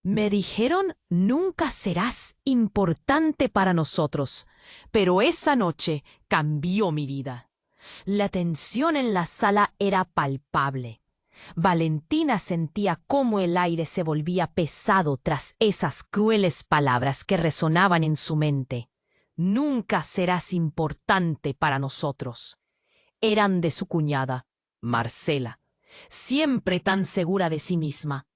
Me dijeron, nunca serás importante para nosotros, pero esa noche cambió mi vida. La tensión en la sala era palpable. Valentina sentía cómo el aire se volvía pesado tras esas crueles palabras que resonaban en su mente. Nunca serás importante para nosotros. Eran de su cuñada, Marcela, siempre tan segura de sí misma,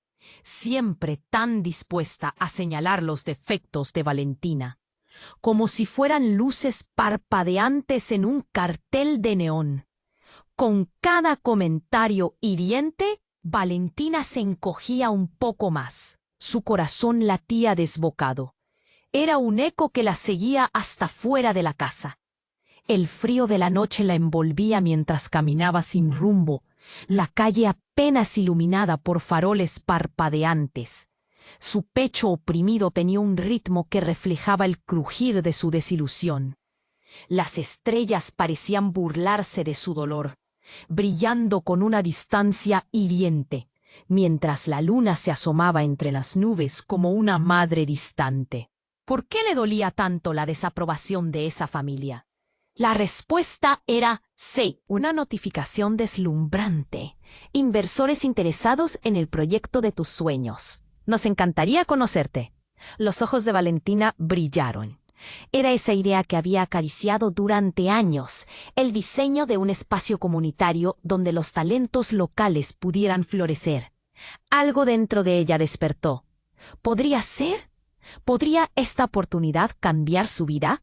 siempre tan dispuesta a señalar los defectos de Valentina, como si fueran luces parpadeantes en un cartel de neón. Con cada comentario hiriente, Valentina se encogía un poco más. Su corazón latía desbocado. Era un eco que la seguía hasta fuera de la casa. El frío de la noche la envolvía mientras caminaba sin rumbo, la calle apenas iluminada por faroles parpadeantes. Su pecho oprimido tenía un ritmo que reflejaba el crujir de su desilusión. Las estrellas parecían burlarse de su dolor, brillando con una distancia hiriente, mientras la luna se asomaba entre las nubes como una madre distante. ¿Por qué le dolía tanto la desaprobación de esa familia? La respuesta era sí. Una notificación deslumbrante. Inversores interesados en el proyecto de tus sueños. Nos encantaría conocerte. Los ojos de Valentina brillaron. Era esa idea que había acariciado durante años, el diseño de un espacio comunitario donde los talentos locales pudieran florecer. Algo dentro de ella despertó. ¿Podría ser? ¿Podría esta oportunidad cambiar su vida?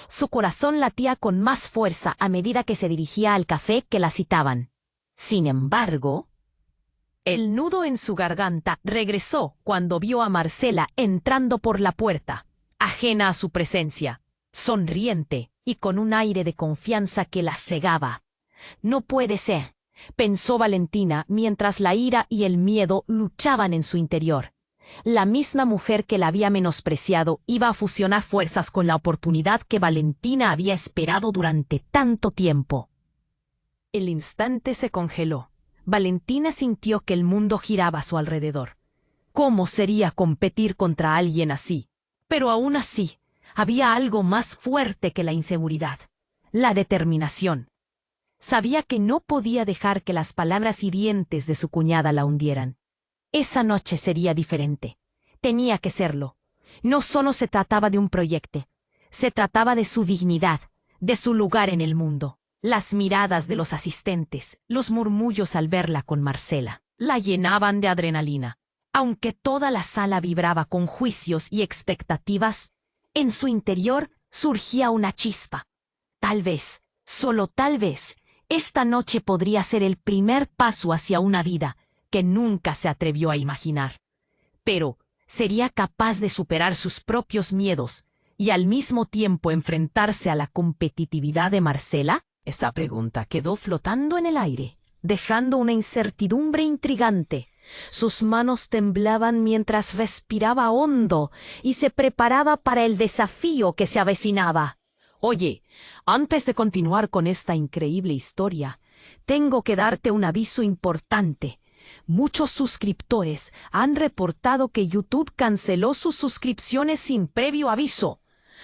Su corazón latía con más fuerza a medida que se dirigía al café que la citaban. Sin embargo, el nudo en su garganta regresó cuando vio a Marcela entrando por la puerta, ajena a su presencia, sonriente y con un aire de confianza que la cegaba. No puede ser, pensó Valentina mientras la ira y el miedo luchaban en su interior. La misma mujer que la había menospreciado iba a fusionar fuerzas con la oportunidad que Valentina había esperado durante tanto tiempo. El instante se congeló. Valentina sintió que el mundo giraba a su alrededor. ¿Cómo sería competir contra alguien así? Pero aún así, había algo más fuerte que la inseguridad: la determinación. Sabía que no podía dejar que las palabras hirientes de su cuñada la hundieran. Esa noche sería diferente. Tenía que serlo. No solo se trataba de un proyecto, se trataba de su dignidad, de su lugar en el mundo. Las miradas de los asistentes, los murmullos al verla con Marcela, la llenaban de adrenalina. Aunque toda la sala vibraba con juicios y expectativas, en su interior surgía una chispa. Tal vez, solo tal vez, esta noche podría ser el primer paso hacia una vida que nunca se atrevió a imaginar. Pero, ¿sería capaz de superar sus propios miedos y al mismo tiempo enfrentarse a la competitividad de Marcela? Esa pregunta quedó flotando en el aire, dejando una incertidumbre intrigante. Sus manos temblaban mientras respiraba hondo y se preparaba para el desafío que se avecinaba. Oye, antes de continuar con esta increíble historia, tengo que darte un aviso importante. Muchos suscriptores han reportado que YouTube canceló sus suscripciones sin previo aviso.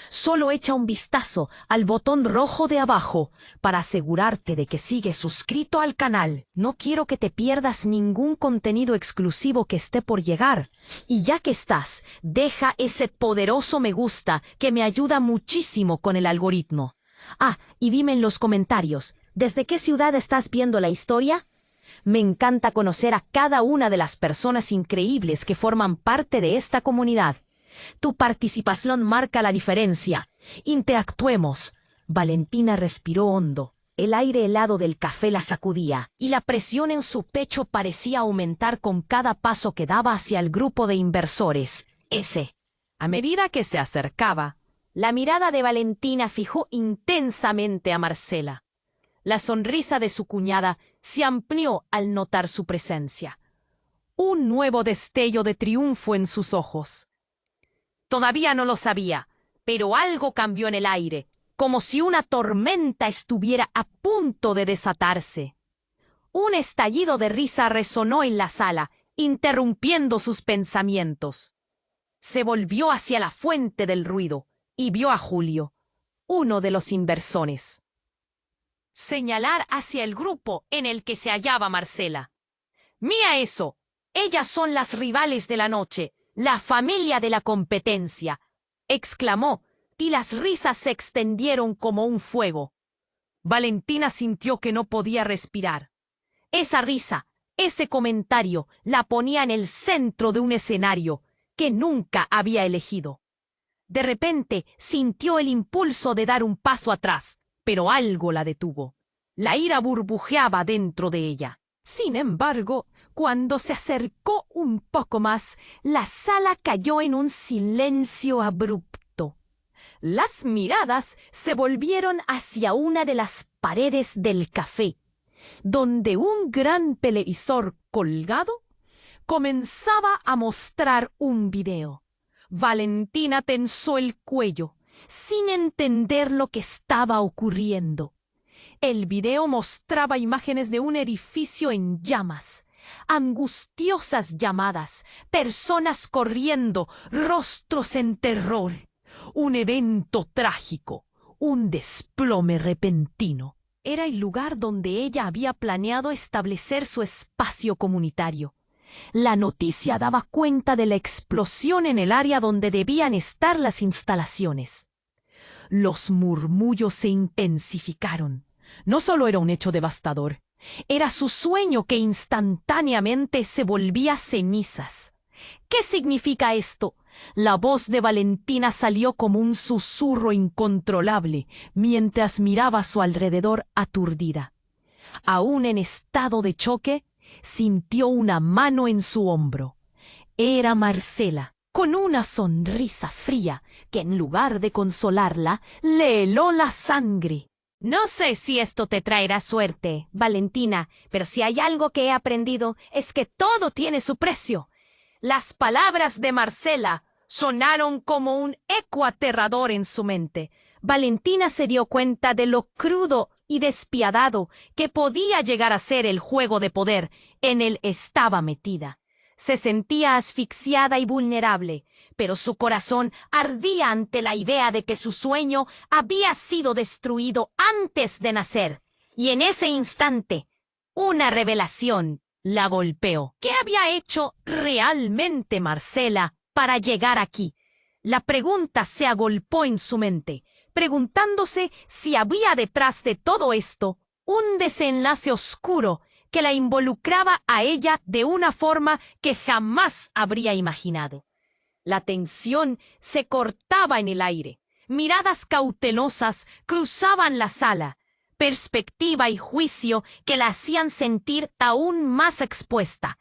Solo echa un vistazo al botón rojo de abajo para asegurarte de que sigues suscrito al canal. No quiero que te pierdas ningún contenido exclusivo que esté por llegar. Y ya que estás, deja ese poderoso me gusta que me ayuda muchísimo con el algoritmo. Ah, y dime en los comentarios, ¿desde qué ciudad estás viendo la historia? Me encanta conocer a cada una de las personas increíbles que forman parte de esta comunidad. Tu participación marca la diferencia. Interactuemos. Valentina respiró hondo. El aire helado del café la sacudía, y la presión en su pecho parecía aumentar con cada paso que daba hacia el grupo de inversores. A medida que se acercaba, la mirada de Valentina fijó intensamente a Marcela. La sonrisa de su cuñada se amplió al notar su presencia. Un nuevo destello de triunfo en sus ojos. Todavía no lo sabía, pero algo cambió en el aire, como si una tormenta estuviera a punto de desatarse. Un estallido de risa resonó en la sala, interrumpiendo sus pensamientos. Se volvió hacia la fuente del ruido y vio a Julio, uno de los inversores, señalar hacia el grupo en el que se hallaba Marcela. «Mira eso. Ellas son las rivales de la noche, la familia de la competencia», exclamó, y las risas se extendieron como un fuego. Valentina sintió que no podía respirar. Esa risa, ese comentario, la ponía en el centro de un escenario que nunca había elegido. De repente sintió el impulso de dar un paso atrás, pero algo la detuvo. La ira burbujeaba dentro de ella. Sin embargo, cuando se acercó un poco más, la sala cayó en un silencio abrupto. Las miradas se volvieron hacia una de las paredes del café, donde un gran televisor colgado comenzaba a mostrar un video. Valentina tensó el cuello, sin entender lo que estaba ocurriendo. El video mostraba imágenes de un edificio en llamas, angustiosas llamadas, personas corriendo, rostros en terror. Un evento trágico, un desplome repentino. Era el lugar donde ella había planeado establecer su espacio comunitario. La noticia daba cuenta de la explosión en el área donde debían estar las instalaciones. Los murmullos se intensificaron. No solo era un hecho devastador, era su sueño que instantáneamente se volvía cenizas. ¿Qué significa esto? La voz de Valentina salió como un susurro incontrolable mientras miraba a su alrededor aturdida. Aún en estado de choque, sintió una mano en su hombro. Era Marcela, con una sonrisa fría que en lugar de consolarla, le heló la sangre. «No sé si esto te traerá suerte, Valentina, pero si hay algo que he aprendido es que todo tiene su precio». Las palabras de Marcela sonaron como un eco aterrador en su mente. Valentina se dio cuenta de lo crudo y despiadado que podía llegar a ser el juego de poder en el que estaba metida. Se sentía asfixiada y vulnerable, pero su corazón ardía ante la idea de que su sueño había sido destruido antes de nacer. Y en ese instante, una revelación la golpeó. ¿Qué había hecho realmente Marcela para llegar aquí? La pregunta se agolpó en su mente, preguntándose si había detrás de todo esto un desenlace oscuro que la involucraba a ella de una forma que jamás habría imaginado. La tensión se cortaba en el aire. Miradas cautelosas cruzaban la sala, perspectiva y juicio que la hacían sentir aún más expuesta.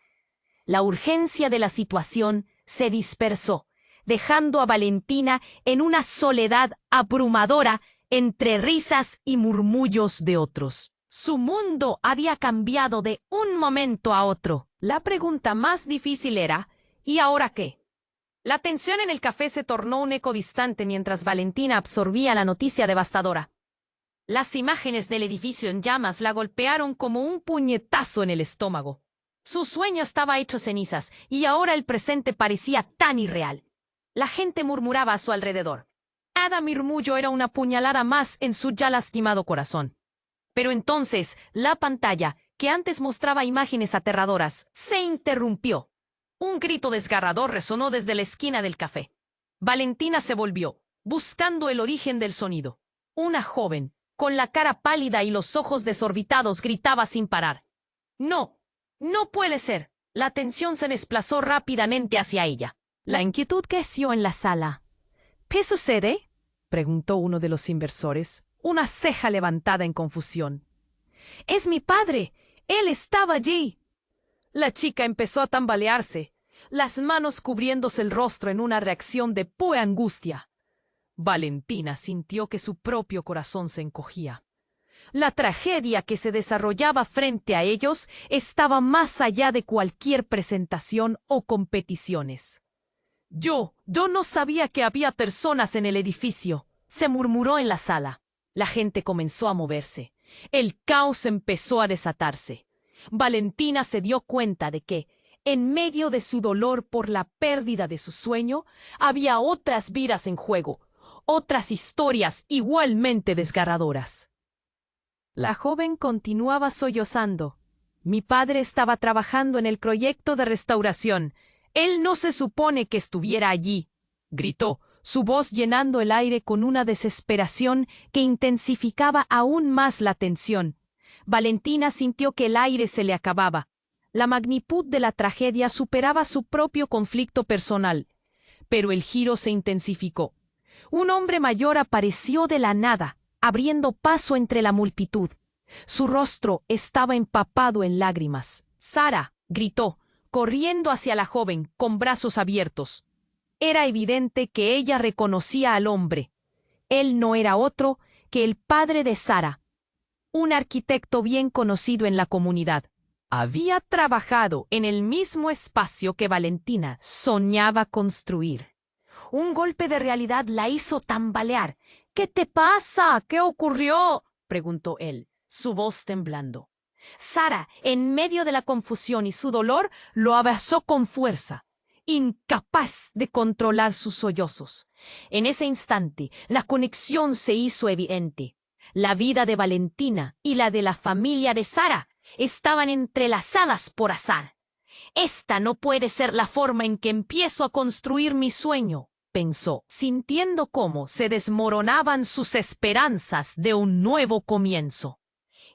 La urgencia de la situación se dispersó, dejando a Valentina en una soledad abrumadora entre risas y murmullos de otros. Su mundo había cambiado de un momento a otro. La pregunta más difícil era, ¿y ahora qué? La tensión en el café se tornó un eco distante mientras Valentina absorbía la noticia devastadora. Las imágenes del edificio en llamas la golpearon como un puñetazo en el estómago. Su sueño estaba hecho cenizas y ahora el presente parecía tan irreal. La gente murmuraba a su alrededor. Cada murmullo era una puñalada más en su ya lastimado corazón. Pero entonces, la pantalla, que antes mostraba imágenes aterradoras, se interrumpió. Un grito desgarrador resonó desde la esquina del café. Valentina se volvió, buscando el origen del sonido. Una joven, con la cara pálida y los ojos desorbitados, gritaba sin parar. «No, no puede ser». La tensión se desplazó rápidamente hacia ella. La inquietud creció en la sala. «¿Qué sucede?», preguntó uno de los inversores, una ceja levantada en confusión. «Es mi padre. Él estaba allí». La chica empezó a tambalearse, las manos cubriéndose el rostro en una reacción de pura angustia. Valentina sintió que su propio corazón se encogía. La tragedia que se desarrollaba frente a ellos estaba más allá de cualquier presentación o competiciones. Yo no sabía que había personas en el edificio», se murmuró en la sala. La gente comenzó a moverse. El caos empezó a desatarse. Valentina se dio cuenta de que, En medio de su dolor por la pérdida de su sueño, había otras vidas en juego, otras historias igualmente desgarradoras. La joven continuaba sollozando. Mi padre estaba trabajando en el proyecto de restauración. Él no se supone que estuviera allí, gritó, su voz llenando el aire con una desesperación que intensificaba aún más la tensión. Valentina sintió que el aire se le acababa. La magnitud de la tragedia superaba su propio conflicto personal. Pero el giro se intensificó. Un hombre mayor apareció de la nada, abriendo paso entre la multitud. Su rostro estaba empapado en lágrimas. «Sara», gritó, corriendo hacia la joven, con brazos abiertos. Era evidente que ella reconocía al hombre. Él no era otro que el padre de Sara, un arquitecto bien conocido en la comunidad. Había trabajado en el mismo espacio que Valentina soñaba construir. Un golpe de realidad la hizo tambalear. «¿Qué te pasa? ¿Qué ocurrió?», preguntó él, su voz temblando. Sara, en medio de la confusión y su dolor, lo abrazó con fuerza, incapaz de controlar sus sollozos. En ese instante, la conexión se hizo evidente. La vida de Valentina y la de la familia de Sara estaban entrelazadas por azar. «Esta no puede ser la forma en que empiezo a construir mi sueño», pensó, sintiendo cómo se desmoronaban sus esperanzas de un nuevo comienzo.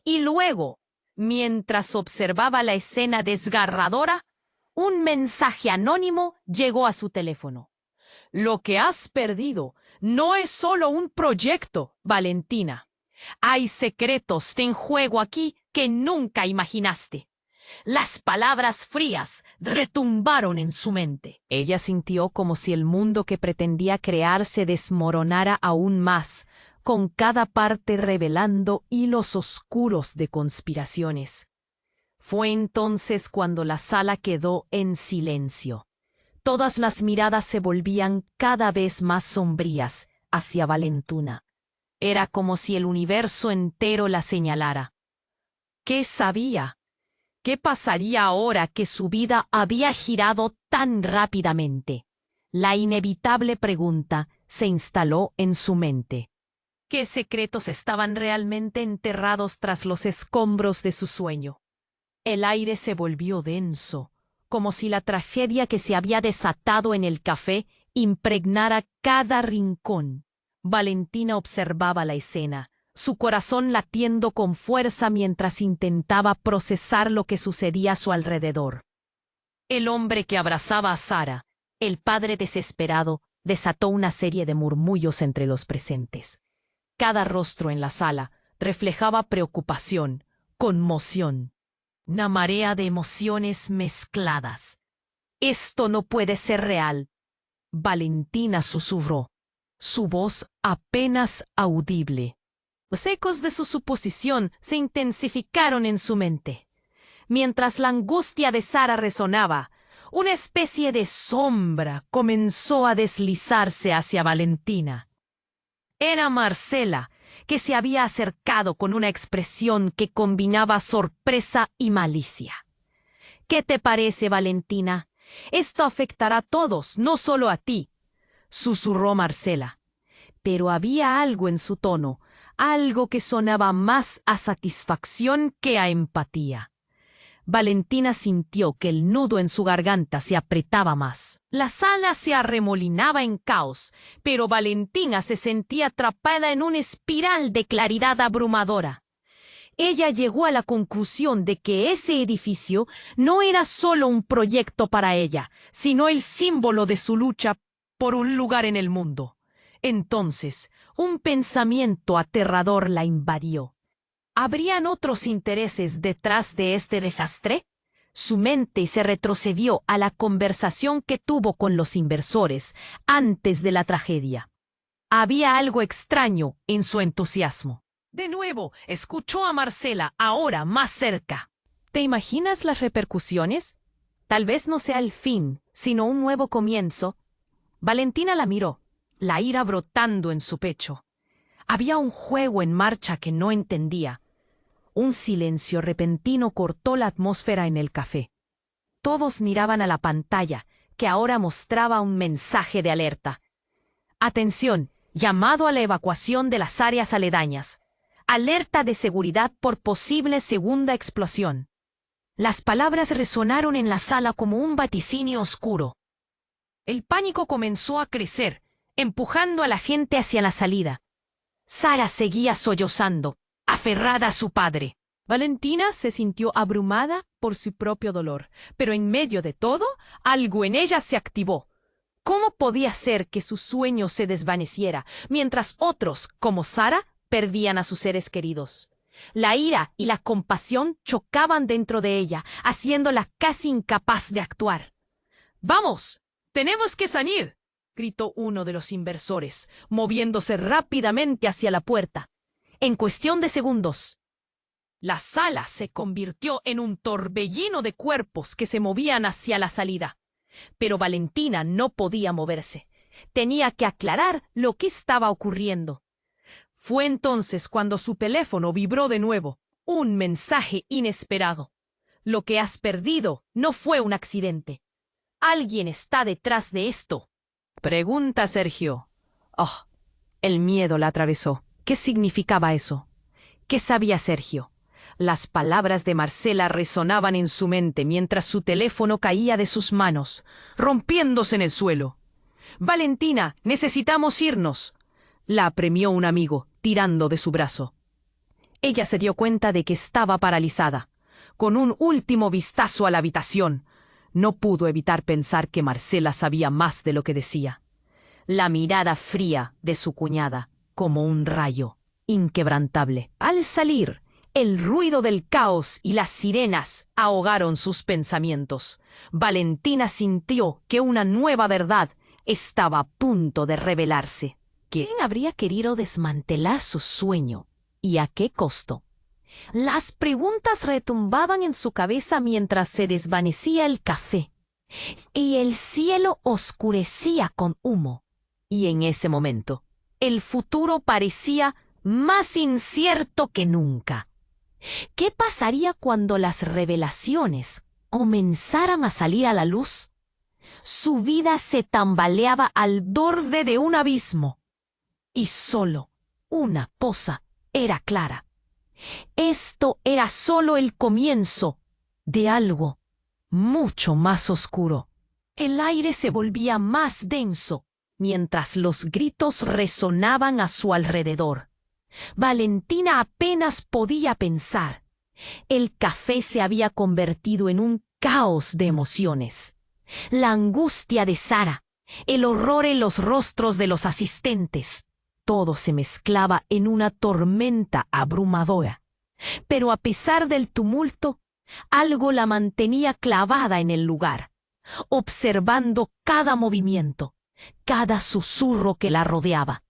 Y luego, mientras observaba la escena desgarradora, un mensaje anónimo llegó a su teléfono. «Lo que has perdido no es solo un proyecto, Valentina. Hay secretos en juego aquí que nunca imaginaste». Las palabras frías retumbaron en su mente. Ella sintió como si el mundo que pretendía crear se desmoronara aún más, con cada parte revelando hilos oscuros de conspiraciones. Fue entonces cuando la sala quedó en silencio. Todas las miradas se volvían cada vez más sombrías hacia Valentina. Era como si el universo entero la señalara. ¿Qué sabía? ¿Qué pasaría ahora que su vida había girado tan rápidamente? La inevitable pregunta se instaló en su mente. ¿Qué secretos estaban realmente enterrados tras los escombros de su sueño? El aire se volvió denso, como si la tragedia que se había desatado en el café impregnara cada rincón. Valentina observaba la escena, su corazón latiendo con fuerza mientras intentaba procesar lo que sucedía a su alrededor. El hombre que abrazaba a Sara, el padre desesperado, desató una serie de murmullos entre los presentes. Cada rostro en la sala reflejaba preocupación, conmoción, una marea de emociones mezcladas. «Esto no puede ser real», Valentina susurró, su voz apenas audible. Los ecos de su suposición se intensificaron en su mente. Mientras la angustia de Sara resonaba, una especie de sombra comenzó a deslizarse hacia Valentina. Era Marcela, que se había acercado con una expresión que combinaba sorpresa y malicia. «¿Qué te parece, Valentina? Esto afectará a todos, no solo a ti», susurró Marcela. Pero había algo en su tono, algo que sonaba más a satisfacción que a empatía. Valentina sintió que el nudo en su garganta se apretaba más. La sala se arremolinaba en caos, pero Valentina se sentía atrapada en una espiral de claridad abrumadora. Ella llegó a la conclusión de que ese edificio no era solo un proyecto para ella, sino el símbolo de su lucha por un lugar en el mundo. Entonces, un pensamiento aterrador la invadió. ¿Habrían otros intereses detrás de este desastre? Su mente se retrocedió a la conversación que tuvo con los inversores antes de la tragedia. Había algo extraño en su entusiasmo. De nuevo, escuchó a Marcela, ahora más cerca. ¿Te imaginas las repercusiones? Tal vez no sea el fin, sino un nuevo comienzo. Valentina la miró, la ira brotando en su pecho. Había un juego en marcha que no entendía. Un silencio repentino cortó la atmósfera en el café. todos miraban a la pantalla, que ahora mostraba un mensaje de alerta. Atención, llamado a la evacuación de las áreas aledañas. Alerta de seguridad por posible segunda explosión. Las palabras resonaron en la sala como un vaticinio oscuro. El pánico comenzó a crecer, empujando a la gente hacia la salida. Sara seguía sollozando, aferrada a su padre. Valentina se sintió abrumada por su propio dolor, pero en medio de todo, algo en ella se activó. ¿Cómo podía ser que su sueño se desvaneciera, mientras otros, como Sara, perdían a sus seres queridos? La ira y la compasión chocaban dentro de ella, haciéndola casi incapaz de actuar. ¡Vamos! ¡Tenemos que salir!, gritó uno de los inversores, moviéndose rápidamente hacia la puerta. En cuestión de segundos, la sala se convirtió en un torbellino de cuerpos que se movían hacia la salida. Pero Valentina no podía moverse. Tenía que aclarar lo que estaba ocurriendo. Fue entonces cuando su teléfono vibró de nuevo. Un mensaje inesperado. Lo que has perdido no fue un accidente. Alguien está detrás de esto. Pregunta Sergio. Oh, el miedo la atravesó. ¿Qué significaba eso? ¿Qué sabía Sergio? Las palabras de Marcela resonaban en su mente mientras su teléfono caía de sus manos, rompiéndose en el suelo. «Valentina, necesitamos irnos», la apremió un amigo, tirando de su brazo. Ella se dio cuenta de que estaba paralizada. Con un último vistazo a la habitación, no pudo evitar pensar que Marcela sabía más de lo que decía. La mirada fría de su cuñada, como un rayo, inquebrantable. Al salir, el ruido del caos y las sirenas ahogaron sus pensamientos. Valentina sintió que una nueva verdad estaba a punto de revelarse. ¿Quién habría querido desmantelar su sueño? ¿Y a qué costo? Las preguntas retumbaban en su cabeza mientras se desvanecía el café, y el cielo oscurecía con humo. Y en ese momento, el futuro parecía más incierto que nunca. ¿Qué pasaría cuando las revelaciones comenzaran a salir a la luz? Su vida se tambaleaba al borde de un abismo. Y solo una cosa era clara. Esto era solo el comienzo de algo mucho más oscuro. El aire se volvía más denso mientras los gritos resonaban a su alrededor. Valentina apenas podía pensar. El café se había convertido en un caos de emociones. La angustia de Sara, el horror en los rostros de los asistentes, todo se mezclaba en una tormenta abrumadora. Pero a pesar del tumulto, algo la mantenía clavada en el lugar, observando cada movimiento, cada susurro que la rodeaba.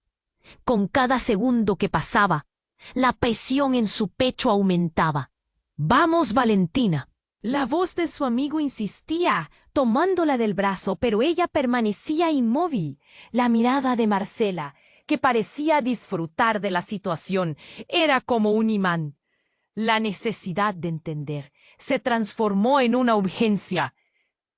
Con cada segundo que pasaba, la presión en su pecho aumentaba. «¡Vamos, Valentina!». La voz de su amigo insistía, tomándola del brazo, pero ella permanecía inmóvil. La mirada de Marcela, que parecía disfrutar de la situación, era como un imán. La necesidad de entender se transformó en una urgencia.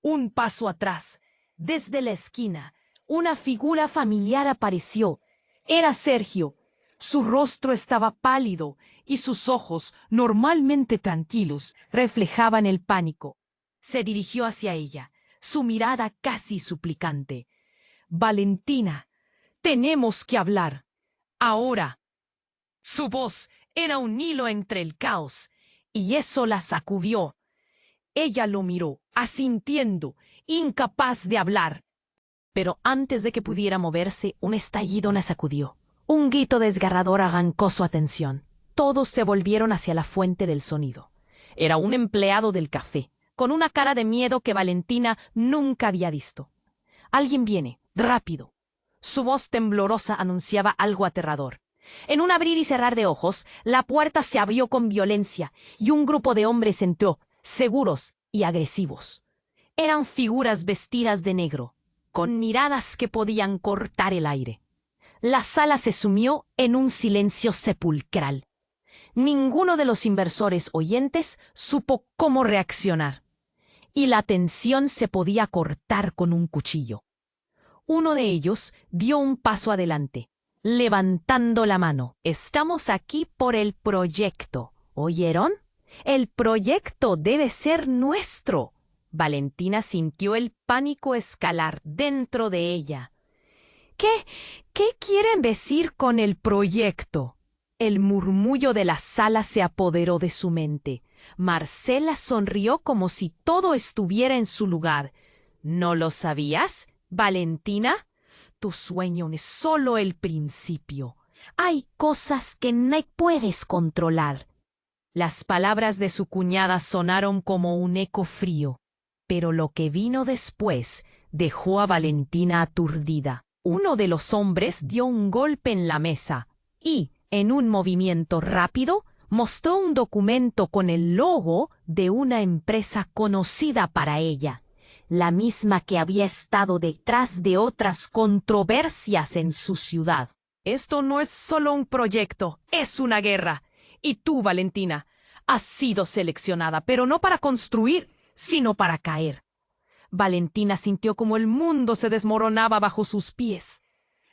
Un paso atrás, desde la esquina, una figura familiar apareció. Era Sergio. Su rostro estaba pálido y sus ojos, normalmente tranquilos, reflejaban el pánico. Se dirigió hacia ella, su mirada casi suplicante. «Valentina, tenemos que hablar. Ahora». Su voz era un hilo entre el caos, y eso la sacudió. Ella lo miró, asintiendo, incapaz de hablar. Pero antes de que pudiera moverse, un estallido la sacudió. Un grito desgarrador arrancó su atención. Todos se volvieron hacia la fuente del sonido. Era un empleado del café, con una cara de miedo que Valentina nunca había visto. «Alguien viene, rápido». Su voz temblorosa anunciaba algo aterrador. En un abrir y cerrar de ojos, la puerta se abrió con violencia y un grupo de hombres entró, seguros y agresivos. Eran figuras vestidas de negro, con miradas que podían cortar el aire. La sala se sumió en un silencio sepulcral. Ninguno de los inversores oyentes supo cómo reaccionar. y la tensión se podía cortar con un cuchillo. Uno de ellos dio un paso adelante, levantando la mano. Estamos aquí por el proyecto, ¿oyeron? El proyecto debe ser nuestro. Valentina sintió el pánico escalar dentro de ella. ¿Qué quieren decir con el proyecto? El murmullo de la sala se apoderó de su mente. Marcela sonrió como si todo estuviera en su lugar. ¿No lo sabías, Valentina? Tu sueño es solo el principio. Hay cosas que no puedes controlar. Las palabras de su cuñada sonaron como un eco frío, pero lo que vino después dejó a Valentina aturdida. Uno de los hombres dio un golpe en la mesa y, en un movimiento rápido, mostró un documento con el logo de una empresa conocida para ella, la misma que había estado detrás de otras controversias en su ciudad. Esto no es solo un proyecto, es una guerra. Y tú, Valentina, has sido seleccionada, pero no para construir, sino para caer. Valentina sintió como el mundo se desmoronaba bajo sus pies.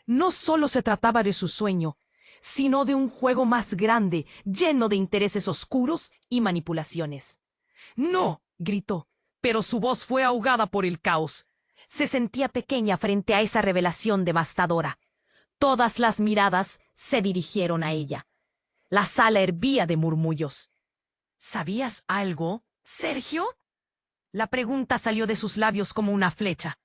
No solo se trataba de su sueño, sino de un juego más grande, lleno de intereses oscuros y manipulaciones. ¡No!, gritó, pero su voz fue ahogada por el caos. Se sentía pequeña frente a esa revelación devastadora. Todas las miradas se dirigieron a ella. La sala hervía de murmullos. ¿Sabías algo, Sergio? La pregunta salió de sus labios como una flecha.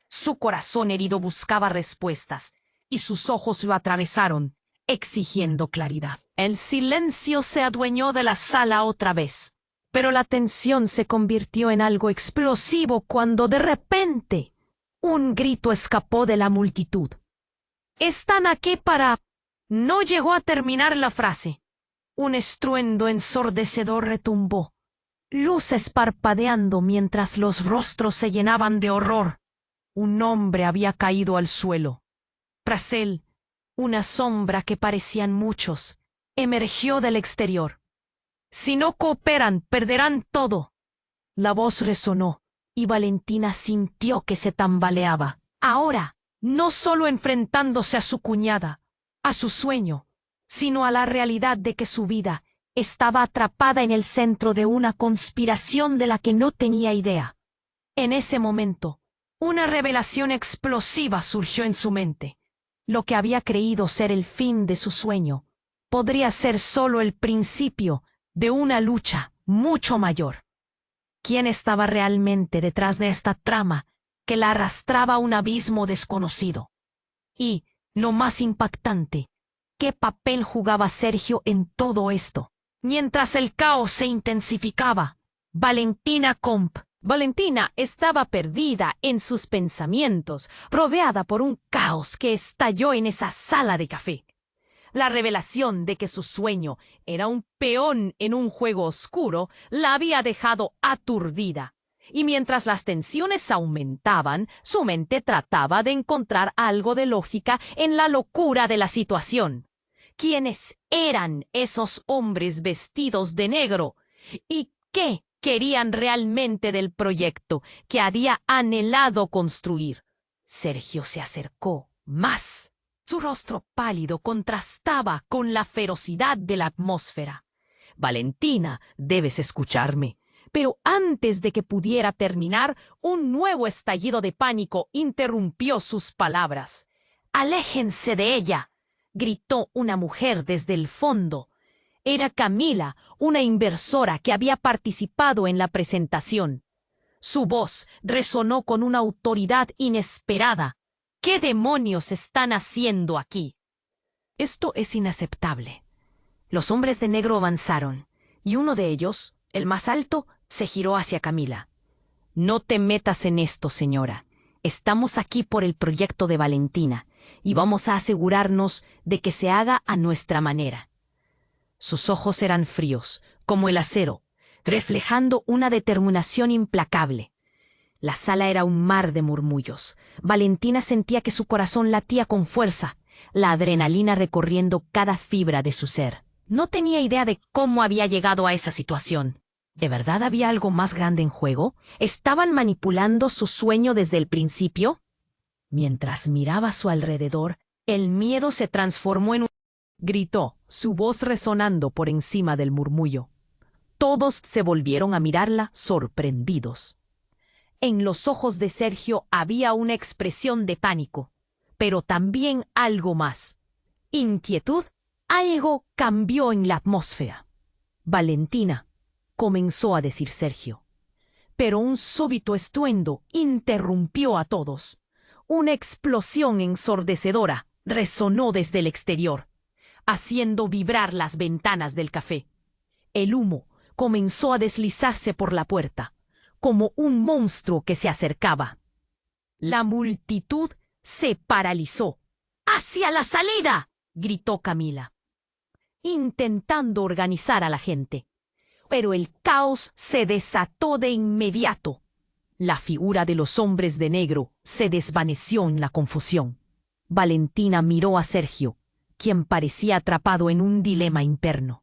Su corazón herido buscaba respuestas, y sus ojos lo atravesaron, exigiendo claridad. El silencio se adueñó de la sala otra vez, pero la tensión se convirtió en algo explosivo cuando de repente un grito escapó de la multitud. «¡Están aquí para...!». No llegó a terminar la frase. Un estruendo ensordecedor retumbó, luces parpadeando mientras los rostros se llenaban de horror. Un hombre había caído al suelo. Tras él, una sombra que parecían muchos emergió del exterior. «Si no cooperan, perderán todo». La voz resonó y Valentina sintió que se tambaleaba. Ahora, no solo enfrentándose a su cuñada, a su sueño, sino a la realidad de que su vida estaba atrapada en el centro de una conspiración de la que no tenía idea. En ese momento, una revelación explosiva surgió en su mente. Lo que había creído ser el fin de su sueño podría ser solo el principio de una lucha mucho mayor. ¿Quién estaba realmente detrás de esta trama que la arrastraba a un abismo desconocido? Y, lo más impactante, ¿qué papel jugaba Sergio en todo esto? Mientras el caos se intensificaba, Valentina estaba perdida en sus pensamientos, rodeada por un caos que estalló en esa sala de café. La revelación de que su sueño era un peón en un juego oscuro la había dejado aturdida. Y mientras las tensiones aumentaban, su mente trataba de encontrar algo de lógica en la locura de la situación. ¿Quiénes eran esos hombres vestidos de negro? ¿Y qué querían realmente del proyecto que había anhelado construir? Sergio se acercó más. Su rostro pálido contrastaba con la ferocidad de la atmósfera. «Valentina, debes escucharme». Pero antes de que pudiera terminar, un nuevo estallido de pánico interrumpió sus palabras. «¡Aléjense de ella!», gritó una mujer desde el fondo. Era Camila, una inversora que había participado en la presentación. Su voz resonó con una autoridad inesperada. «¿Qué demonios están haciendo aquí?». «Esto es inaceptable». Los hombres de negro avanzaron, y uno de ellos, el más alto, se giró hacia Camila. «No te metas en esto, señora. Estamos aquí por el proyecto de Valentina, y vamos a asegurarnos de que se haga a nuestra manera». Sus ojos eran fríos, como el acero, reflejando una determinación implacable. La sala era un mar de murmullos. Valentina sentía que su corazón latía con fuerza, la adrenalina recorriendo cada fibra de su ser. No tenía idea de cómo había llegado a esa situación. ¿De verdad había algo más grande en juego? ¿Estaban manipulando su sueño desde el principio? Mientras miraba a su alrededor, el miedo se transformó en un... Gritó, su voz resonando por encima del murmullo. Todos se volvieron a mirarla, sorprendidos. En los ojos de Sergio había una expresión de pánico, pero también algo más. Inquietud. Algo cambió en la atmósfera. Valentina, comenzó a decir Sergio. Pero un súbito estruendo interrumpió a todos. Una explosión ensordecedora resonó desde el exterior, haciendo vibrar las ventanas del café. El humo comenzó a deslizarse por la puerta, como un monstruo que se acercaba. La multitud se paralizó. ¡Hacia la salida!, gritó Camila, intentando organizar a la gente. Pero el caos se desató de inmediato. La figura de los hombres de negro se desvaneció en la confusión. Valentina miró a Sergio, quien parecía atrapado en un dilema interno.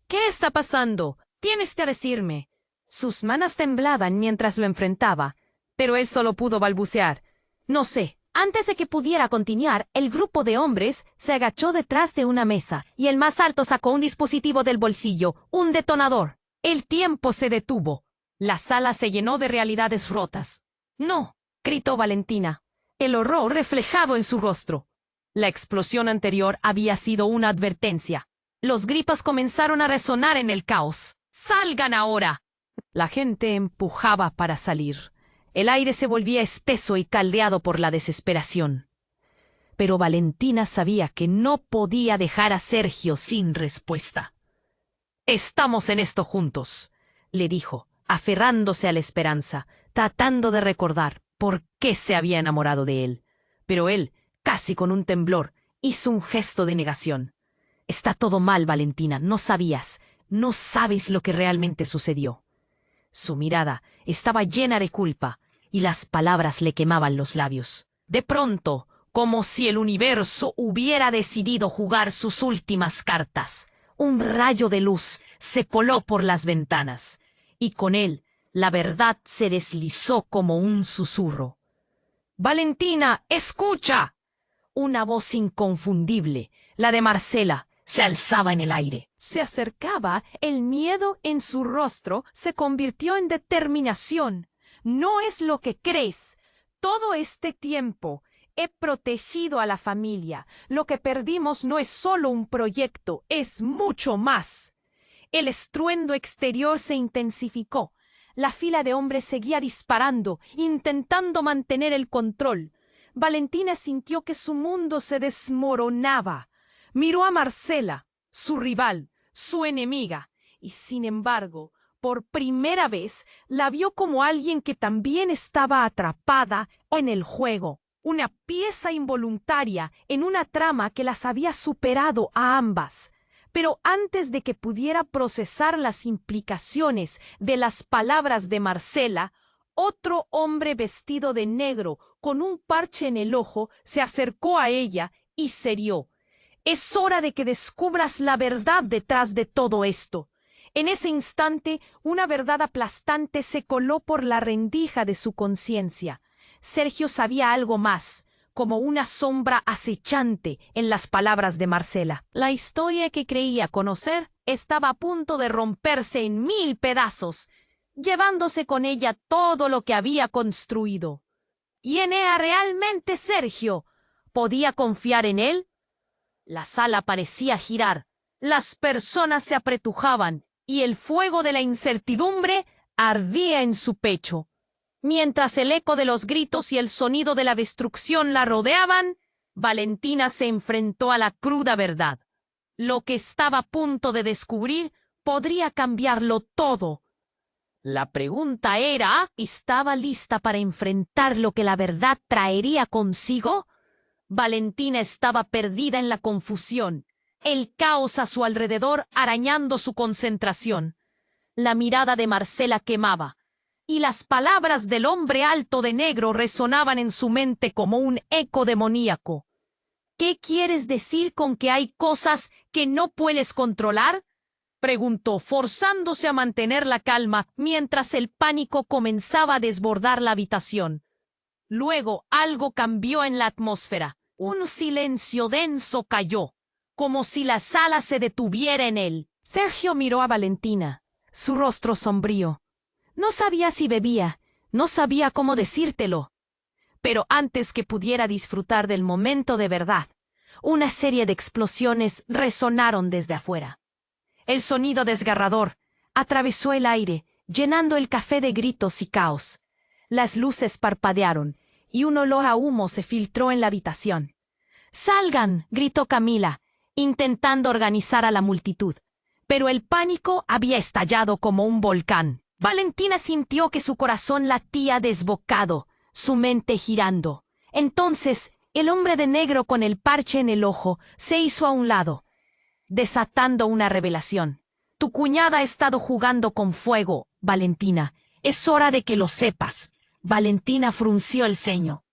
¿Qué está pasando? Tienes que decirme. Sus manos temblaban mientras lo enfrentaba, pero él solo pudo balbucear. No sé. Antes de que pudiera continuar, el grupo de hombres se agachó detrás de una mesa y el más alto sacó un dispositivo del bolsillo, un detonador. El tiempo se detuvo. La sala se llenó de realidades rotas. ¡No!, gritó Valentina, el horror reflejado en su rostro. La explosión anterior había sido una advertencia. Los gritos comenzaron a resonar en el caos. ¡Salgan ahora! La gente empujaba para salir. El aire se volvía espeso y caldeado por la desesperación. Pero Valentina sabía que no podía dejar a Sergio sin respuesta. «Estamos en esto juntos», le dijo, aferrándose a la esperanza, tratando de recordar por qué se había enamorado de él. Pero él, casi con un temblor, hizo un gesto de negación. «Está todo mal, Valentina, no sabías, no sabes lo que realmente sucedió». Su mirada estaba llena de culpa y las palabras le quemaban los labios. De pronto, como si el universo hubiera decidido jugar sus últimas cartas, un rayo de luz se coló por las ventanas, y con él la verdad se deslizó como un susurro. «Valentina, escucha». Una voz inconfundible, la de Marcela, se alzaba en el aire. Se acercaba, el miedo en su rostro se convirtió en determinación. «No es lo que crees. Todo este tiempo he protegido a la familia. Lo que perdimos no es solo un proyecto, es mucho más». El estruendo exterior se intensificó. La fila de hombres seguía disparando, intentando mantener el control. Valentina sintió que su mundo se desmoronaba. Miró a Marcela, su rival, su enemiga, y sin embargo, por primera vez, la vio como alguien que también estaba atrapada en el juego, una pieza involuntaria en una trama que las había superado a ambas. Pero antes de que pudiera procesar las implicaciones de las palabras de Marcela, otro hombre vestido de negro, con un parche en el ojo, se acercó a ella y serió. «Es hora de que descubras la verdad detrás de todo esto». En ese instante, una verdad aplastante se coló por la rendija de su conciencia. Sergio sabía algo más, como una sombra acechante en las palabras de Marcela. La historia que creía conocer estaba a punto de romperse en 1000 pedazos, llevándose con ella todo lo que había construido. ¿Quién era realmente Sergio? ¿Podía confiar en él? La sala parecía girar, las personas se apretujaban y el fuego de la incertidumbre ardía en su pecho. Mientras el eco de los gritos y el sonido de la destrucción la rodeaban, Valentina se enfrentó a la cruda verdad. Lo que estaba a punto de descubrir podría cambiarlo todo. La pregunta era, ¿estaba lista para enfrentar lo que la verdad traería consigo? Valentina estaba perdida en la confusión, el caos a su alrededor arañando su concentración. La mirada de Marcela quemaba, y las palabras del hombre alto de negro resonaban en su mente como un eco demoníaco. ¿Qué quieres decir con que hay cosas que no puedes controlar? preguntó, forzándose a mantener la calma mientras el pánico comenzaba a desbordar la habitación. Luego algo cambió en la atmósfera. Un silencio denso cayó, como si la sala se detuviera en él. Sergio miró a Valentina, su rostro sombrío. No sabía si bebía, no sabía cómo decírtelo. Pero antes que pudiera disfrutar del momento de verdad, una serie de explosiones resonaron desde afuera. El sonido desgarrador atravesó el aire, llenando el café de gritos y caos. Las luces parpadearon y un olor a humo se filtró en la habitación. ¡Salgan!, gritó Camila, intentando organizar a la multitud. Pero el pánico había estallado como un volcán. Valentina sintió que su corazón latía desbocado, su mente girando. Entonces, el hombre de negro con el parche en el ojo se hizo a un lado, desatando una revelación. Tu cuñada ha estado jugando con fuego, Valentina. Es hora de que lo sepas. Valentina frunció el ceño.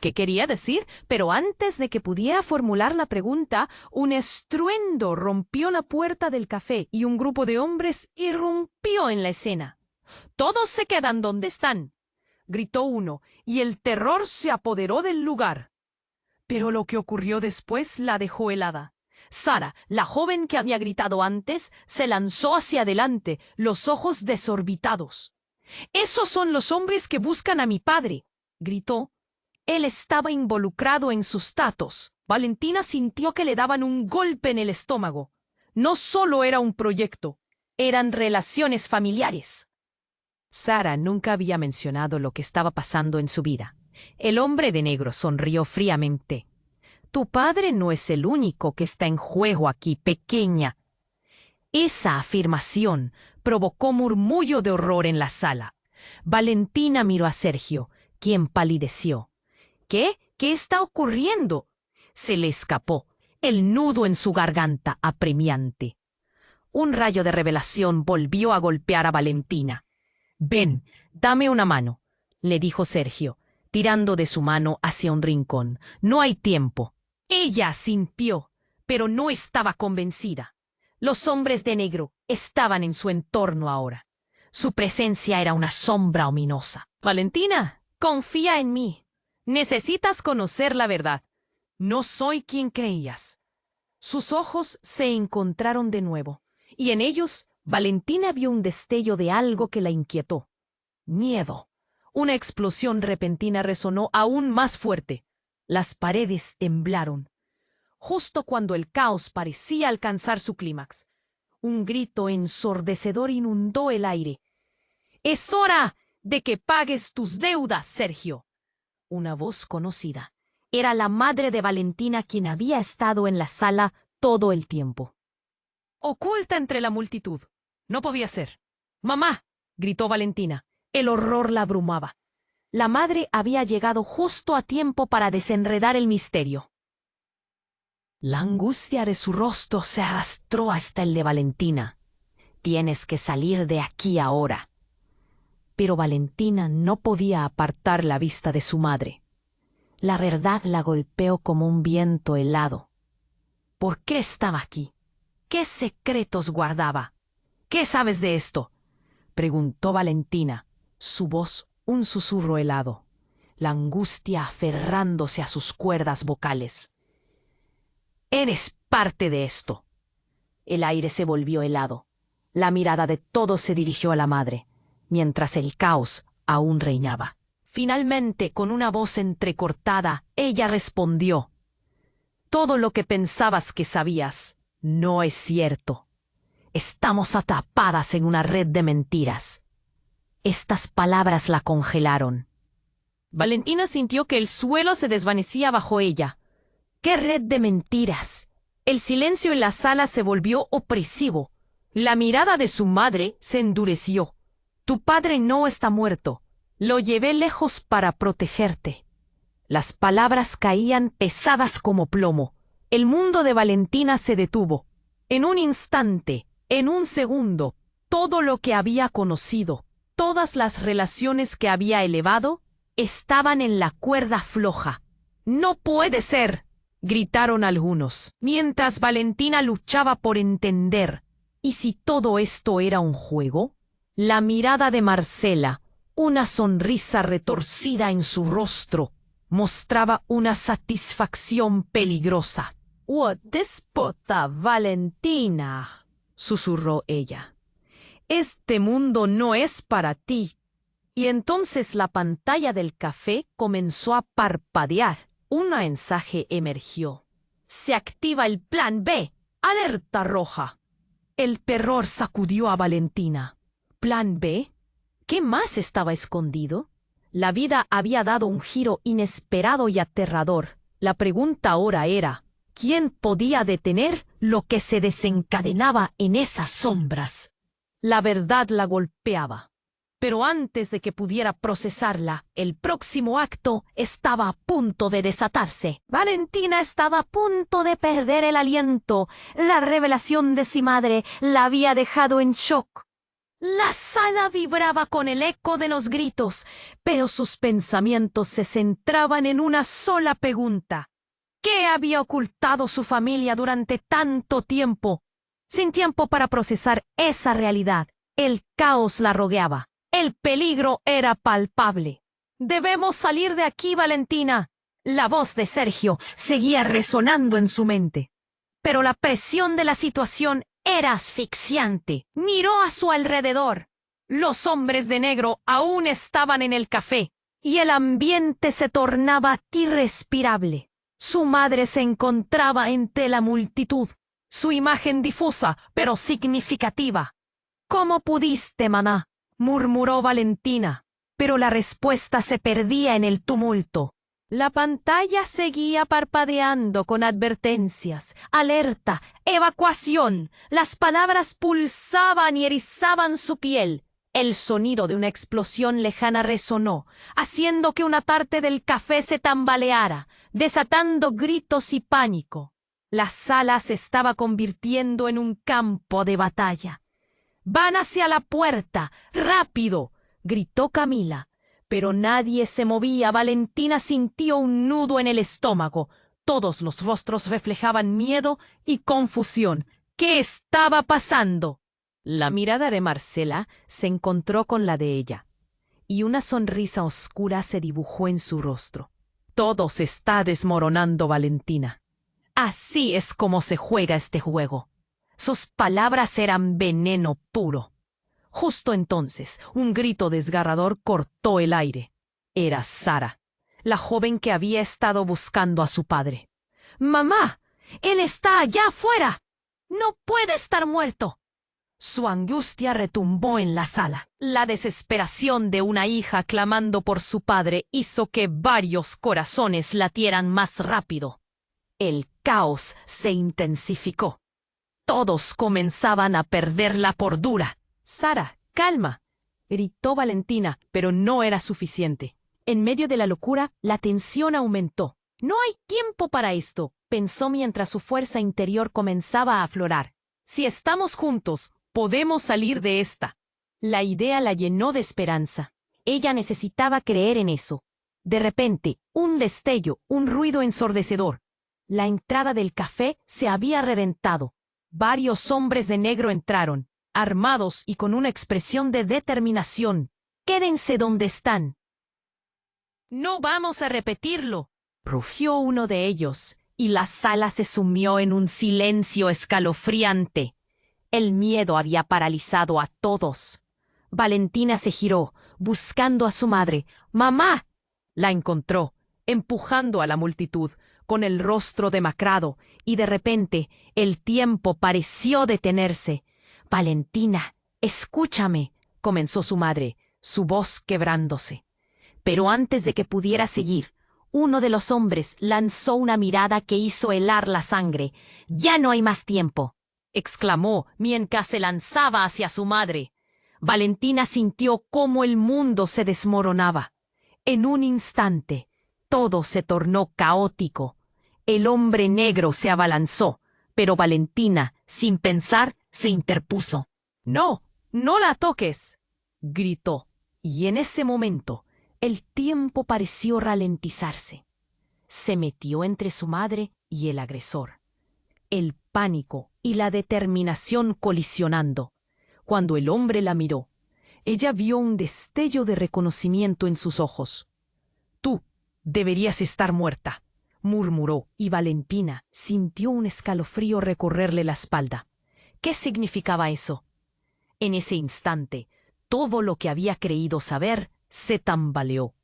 ¿Qué quería decir? Pero antes de que pudiera formular la pregunta, un estruendo rompió la puerta del café y un grupo de hombres irrumpió en la escena. «¡Todos se quedan donde están!», gritó uno, y el terror se apoderó del lugar. Pero lo que ocurrió después la dejó helada. Sara, la joven que había gritado antes, se lanzó hacia adelante, los ojos desorbitados. «¡Esos son los hombres que buscan a mi padre!», gritó. Él estaba involucrado en sus tratos. Valentina sintió que le daban un golpe en el estómago. No solo era un proyecto, eran relaciones familiares. Sara nunca había mencionado lo que estaba pasando en su vida. El hombre de negro sonrió fríamente. Tu padre no es el único que está en juego aquí, pequeña. Esa afirmación provocó murmullo de horror en la sala. Valentina miró a Sergio, quien palideció. ¿Qué? ¿Qué está ocurriendo? Se le escapó, el nudo en su garganta apremiante. Un rayo de revelación volvió a golpear a Valentina. «Ven, dame una mano», le dijo Sergio, tirando de su mano hacia un rincón. «No hay tiempo». Ella asintió, pero no estaba convencida. Los hombres de negro estaban en su entorno ahora. Su presencia era una sombra ominosa. «Valentina, confía en mí. Necesitas conocer la verdad. No soy quien creías». Sus ojos se encontraron de nuevo, y en ellos Valentina vio un destello de algo que la inquietó. Miedo. Una explosión repentina resonó aún más fuerte. Las paredes temblaron. Justo cuando el caos parecía alcanzar su clímax, un grito ensordecedor inundó el aire. «¡Es hora de que pagues tus deudas, Sergio!». Una voz conocida. Era la madre de Valentina, quien había estado en la sala todo el tiempo. Oculta entre la multitud. No podía ser. «¡Mamá!», gritó Valentina. El horror la abrumaba. La madre había llegado justo a tiempo para desenredar el misterio. La angustia de su rostro se arrastró hasta el de Valentina. «Tienes que salir de aquí ahora». Pero Valentina no podía apartar la vista de su madre. La verdad la golpeó como un viento helado. ¿Por qué estaba aquí? ¿Qué secretos guardaba? «¿Qué sabes de esto?», preguntó Valentina, su voz un susurro helado, la angustia aferrándose a sus cuerdas vocales. «Eres parte de esto». El aire se volvió helado. La mirada de todos se dirigió a la madre, mientras el caos aún reinaba. Finalmente, con una voz entrecortada, ella respondió: «Todo lo que pensabas que sabías no es cierto. Estamos atrapadas en una red de mentiras». Estas palabras la congelaron. Valentina sintió que el suelo se desvanecía bajo ella. ¿Qué red de mentiras? El silencio en la sala se volvió opresivo. La mirada de su madre se endureció. Tu padre no está muerto. Lo llevé lejos para protegerte. Las palabras caían pesadas como plomo. El mundo de Valentina se detuvo. En un instante, en un segundo, todo lo que había conocido, todas las relaciones que había elevado, estaban en la cuerda floja. «¡No puede ser!», gritaron algunos, mientras Valentina luchaba por entender. ¿Y si todo esto era un juego? La mirada de Marcela, una sonrisa retorcida en su rostro, mostraba una satisfacción peligrosa. «¡Oh, déspota, Valentina!», susurró ella. «Este mundo no es para ti». Y entonces la pantalla del café comenzó a parpadear. Un mensaje emergió. «Se activa el plan B. Alerta roja». El terror sacudió a Valentina. ¿Plan B? ¿Qué más estaba escondido? La vida había dado un giro inesperado y aterrador. La pregunta ahora era, ¿quién podía detener lo que se desencadenaba en esas sombras? La verdad la golpeaba. Pero antes de que pudiera procesarla, el próximo acto estaba a punto de desatarse. Valentina estaba a punto de perder el aliento. La revelación de su madre la había dejado en shock. La sala vibraba con el eco de los gritos, pero sus pensamientos se centraban en una sola pregunta. ¿Qué había ocultado su familia durante tanto tiempo? Sin tiempo para procesar esa realidad, el caos la rodeaba. El peligro era palpable. «Debemos salir de aquí, Valentina». La voz de Sergio seguía resonando en su mente. Pero la presión de la situación era asfixiante. Miró a su alrededor. Los hombres de negro aún estaban en el café, y el ambiente se tornaba irrespirable. Su madre se encontraba entre la multitud, su imagen difusa pero significativa. «¿Cómo pudiste, mamá?», murmuró Valentina, pero la respuesta se perdía en el tumulto. La pantalla seguía parpadeando con advertencias, alerta, evacuación. Las palabras pulsaban y erizaban su piel. El sonido de una explosión lejana resonó, haciendo que una parte del café se tambaleara, desatando gritos y pánico. La sala se estaba convirtiendo en un campo de batalla. «Van hacia la puerta, rápido», gritó Camila. Pero nadie se movía. Valentina sintió un nudo en el estómago. Todos los rostros reflejaban miedo y confusión. ¿Qué estaba pasando? La mirada de Marcela se encontró con la de ella, y una sonrisa oscura se dibujó en su rostro. «Todo se está desmoronando, Valentina. Así es como se juega este juego». Sus palabras eran veneno puro. Justo entonces, un grito desgarrador cortó el aire. Era Sara, la joven que había estado buscando a su padre. «¡Mamá! ¡Él está allá afuera! ¡No puede estar muerto!». Su angustia retumbó en la sala. La desesperación de una hija clamando por su padre hizo que varios corazones latieran más rápido. El caos se intensificó. Todos comenzaban a perder la cordura. «Sara, calma», gritó Valentina, pero no era suficiente. En medio de la locura, la tensión aumentó. «No hay tiempo para esto», pensó mientras su fuerza interior comenzaba a aflorar. «Si estamos juntos, podemos salir de esta». La idea la llenó de esperanza. Ella necesitaba creer en eso. De repente, un destello, un ruido ensordecedor. La entrada del café se había reventado. Varios hombres de negro entraron, armados y con una expresión de determinación. «Quédense donde están». «No vamos a repetirlo», rugió uno de ellos, y la sala se sumió en un silencio escalofriante. El miedo había paralizado a todos. Valentina se giró, buscando a su madre. «¡Mamá!». La encontró, empujando a la multitud, con el rostro demacrado, y de repente el tiempo pareció detenerse. «Valentina, escúchame», comenzó su madre, su voz quebrándose. Pero antes de que pudiera seguir, uno de los hombres lanzó una mirada que hizo helar la sangre. «Ya no hay más tiempo», exclamó mientras se lanzaba hacia su madre. Valentina sintió cómo el mundo se desmoronaba. En un instante, todo se tornó caótico. El hombre negro se abalanzó, pero Valentina, sin pensar, se interpuso. «No, no la toques», gritó, y en ese momento el tiempo pareció ralentizarse. Se metió entre su madre y el agresor. El pánico y la determinación colisionando. Cuando el hombre la miró, ella vio un destello de reconocimiento en sus ojos. «Tú deberías estar muerta», murmuró, y Valentina sintió un escalofrío recorrerle la espalda. ¿Qué significaba eso? En ese instante, todo lo que había creído saber se tambaleó.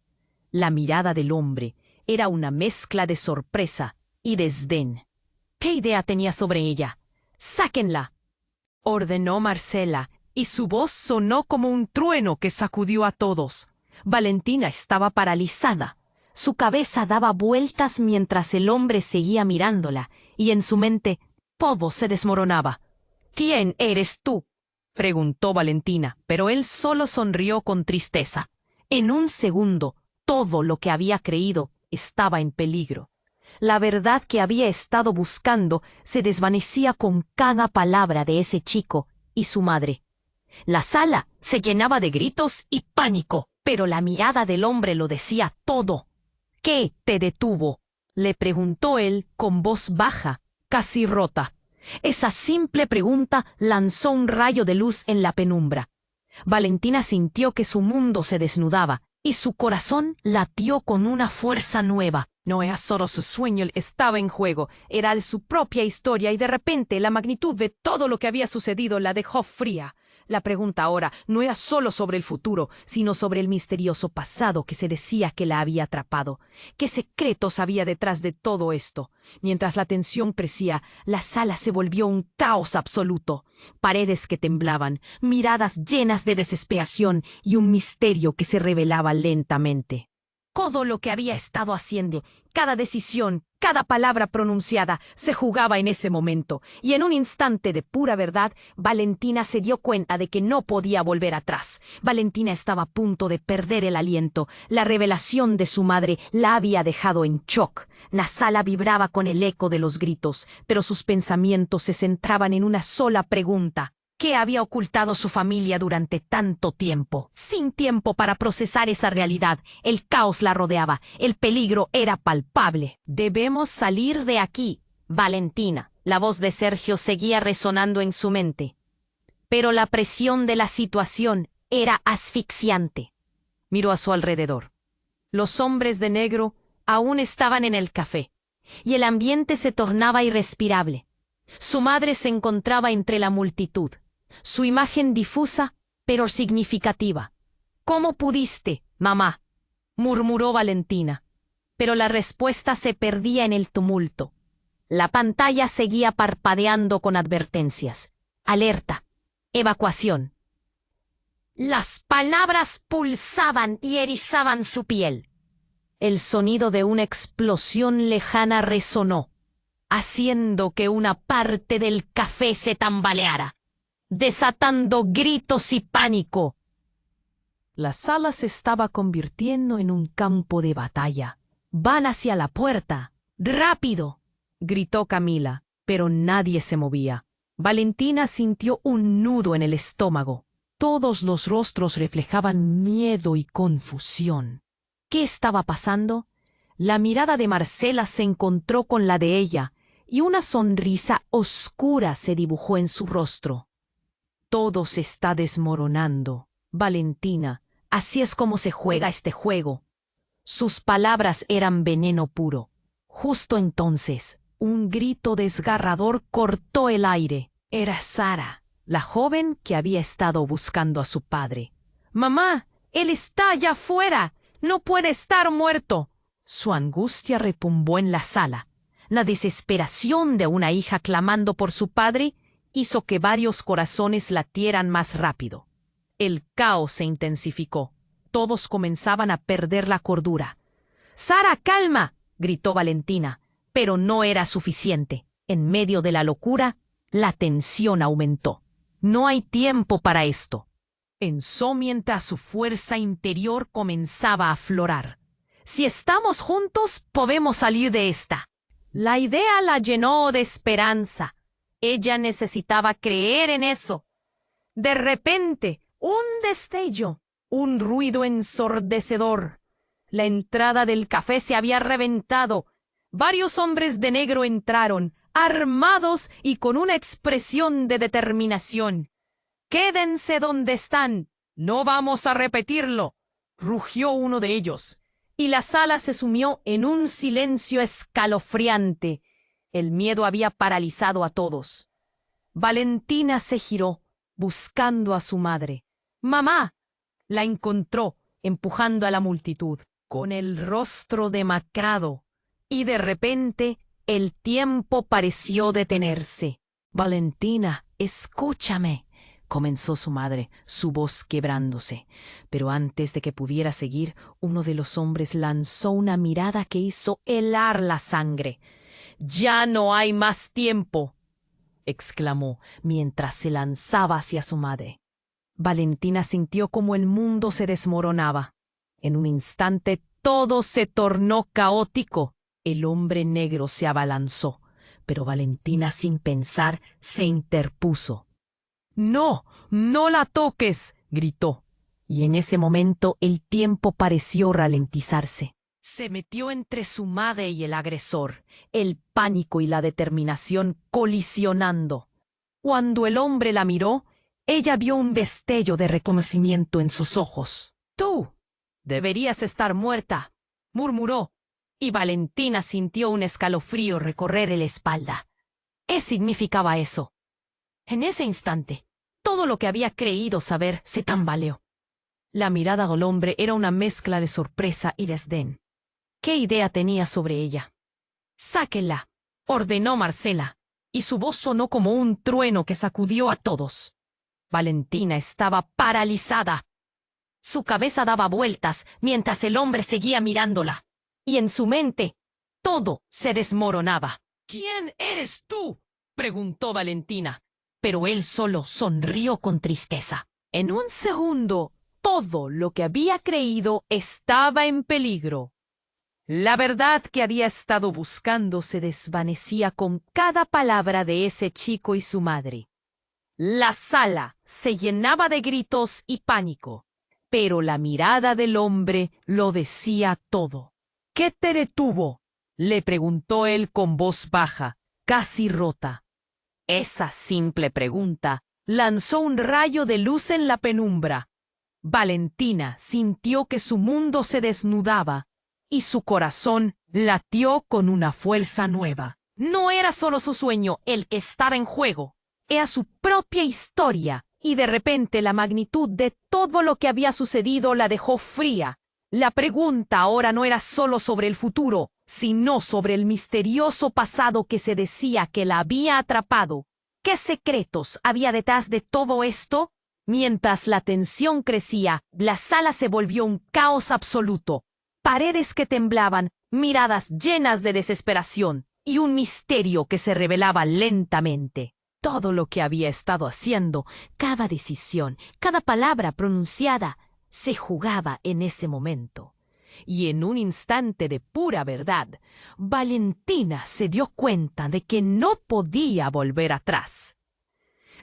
La mirada del hombre era una mezcla de sorpresa y desdén. ¿Qué idea tenía sobre ella? «¡Sáquenla!», ordenó Marcela, y su voz sonó como un trueno que sacudió a todos. Valentina estaba paralizada. Su cabeza daba vueltas mientras el hombre seguía mirándola, y en su mente todo se desmoronaba. «¿Quién eres tú?», preguntó Valentina, pero él solo sonrió con tristeza. En un segundo, todo lo que había creído estaba en peligro. La verdad que había estado buscando se desvanecía con cada palabra de ese chico y su madre. La sala se llenaba de gritos y pánico, pero la mirada del hombre lo decía todo. «¿Qué te detuvo?», le preguntó él con voz baja, casi rota. Esa simple pregunta lanzó un rayo de luz en la penumbra. Valentina sintió que su mundo se desnudaba y su corazón latió con una fuerza nueva. No era solo su sueño, estaba en juego, era su propia historia, y de repente la magnitud de todo lo que había sucedido la dejó fría. La pregunta ahora no era solo sobre el futuro, sino sobre el misterioso pasado que se decía que la había atrapado. ¿Qué secretos había detrás de todo esto? Mientras la tensión crecía, la sala se volvió un caos absoluto. Paredes que temblaban, miradas llenas de desesperación y un misterio que se revelaba lentamente. Todo lo que había estado haciendo, cada decisión, cada palabra pronunciada, se jugaba en ese momento, y en un instante de pura verdad, Valentina se dio cuenta de que no podía volver atrás. Valentina estaba a punto de perder el aliento. La revelación de su madre la había dejado en shock. La sala vibraba con el eco de los gritos, pero sus pensamientos se centraban en una sola pregunta. ¿Qué había ocultado su familia durante tanto tiempo? Sin tiempo para procesar esa realidad, el caos la rodeaba, el peligro era palpable. «Debemos salir de aquí, Valentina». La voz de Sergio seguía resonando en su mente. Pero la presión de la situación era asfixiante. Miró a su alrededor. Los hombres de negro aún estaban en el café, y el ambiente se tornaba irrespirable. Su madre se encontraba entre la multitud. Su imagen difusa, pero significativa. «¿Cómo pudiste, mamá?», murmuró Valentina. Pero la respuesta se perdía en el tumulto. La pantalla seguía parpadeando con advertencias. «Alerta. Evacuación». Las palabras pulsaban y erizaban su piel. El sonido de una explosión lejana resonó, haciendo que una parte del café se tambaleara, desatando gritos y pánico. La sala se estaba convirtiendo en un campo de batalla. «Van hacia la puerta. ¡Rápido!», gritó Camila, pero nadie se movía. Valentina sintió un nudo en el estómago. Todos los rostros reflejaban miedo y confusión. ¿Qué estaba pasando? La mirada de Marcela se encontró con la de ella, y una sonrisa oscura se dibujó en su rostro. «Todo se está desmoronando, Valentina. Así es como se juega este juego». Sus palabras eran veneno puro. Justo entonces, un grito desgarrador cortó el aire. Era Sara, la joven que había estado buscando a su padre. «Mamá, él está allá afuera. No puede estar muerto». Su angustia retumbó en la sala. La desesperación de una hija clamando por su padre hizo que varios corazones latieran más rápido. El caos se intensificó. Todos comenzaban a perder la cordura. «¡Sara, calma!», gritó Valentina, pero no era suficiente. En medio de la locura, la tensión aumentó. «No hay tiempo para esto», pensó mientras su fuerza interior comenzaba a aflorar. «Si estamos juntos, podemos salir de esta». La idea la llenó de esperanza. Ella necesitaba creer en eso. De repente, un destello, un ruido ensordecedor. La entrada del café se había reventado. Varios hombres de negro entraron, armados y con una expresión de determinación. «¡Quédense donde están! ¡No vamos a repetirlo!», rugió uno de ellos, y la sala se sumió en un silencio escalofriante. El miedo había paralizado a todos. Valentina se giró, buscando a su madre. «¡Mamá!». La encontró, empujando a la multitud, con el rostro demacrado, y de repente el tiempo pareció detenerse. «Valentina, escúchame», comenzó su madre, su voz quebrándose. Pero antes de que pudiera seguir, uno de los hombres lanzó una mirada que hizo helar la sangre. «Ya no hay más tiempo», exclamó mientras se lanzaba hacia su madre. Valentina sintió como el mundo se desmoronaba. En un instante todo se tornó caótico. El hombre negro se abalanzó, pero Valentina, sin pensar, se interpuso. «¡No! ¡No la toques!», gritó. Y en ese momento el tiempo pareció ralentizarse. Se metió entre su madre y el agresor, el pánico y la determinación colisionando. Cuando el hombre la miró, ella vio un destello de reconocimiento en sus ojos. «Tú deberías estar muerta», murmuró, y Valentina sintió un escalofrío recorrer la espalda. ¿Qué significaba eso? En ese instante, todo lo que había creído saber se tambaleó. La mirada del hombre era una mezcla de sorpresa y desdén. ¿Qué idea tenía sobre ella? «Sáquenla», ordenó Marcela, y su voz sonó como un trueno que sacudió a todos. Valentina estaba paralizada. Su cabeza daba vueltas mientras el hombre seguía mirándola, y en su mente todo se desmoronaba. «¿Quién eres tú?», preguntó Valentina, pero él solo sonrió con tristeza. En un segundo, todo lo que había creído estaba en peligro. La verdad que había estado buscando se desvanecía con cada palabra de ese chico y su madre. La sala se llenaba de gritos y pánico, pero la mirada del hombre lo decía todo. «¿Qué te detuvo?», le preguntó él con voz baja, casi rota. Esa simple pregunta lanzó un rayo de luz en la penumbra. Valentina sintió que su mundo se desnudaba y su corazón latió con una fuerza nueva. No era solo su sueño el que estaba en juego, era su propia historia, y de repente la magnitud de todo lo que había sucedido la dejó fría. La pregunta ahora no era solo sobre el futuro, sino sobre el misterioso pasado que se decía que la había atrapado. ¿Qué secretos había detrás de todo esto? Mientras la tensión crecía, la sala se volvió un caos absoluto. Paredes que temblaban, miradas llenas de desesperación, y un misterio que se revelaba lentamente. Todo lo que había estado haciendo, cada decisión, cada palabra pronunciada, se jugaba en ese momento. Y en un instante de pura verdad, Valentina se dio cuenta de que no podía volver atrás.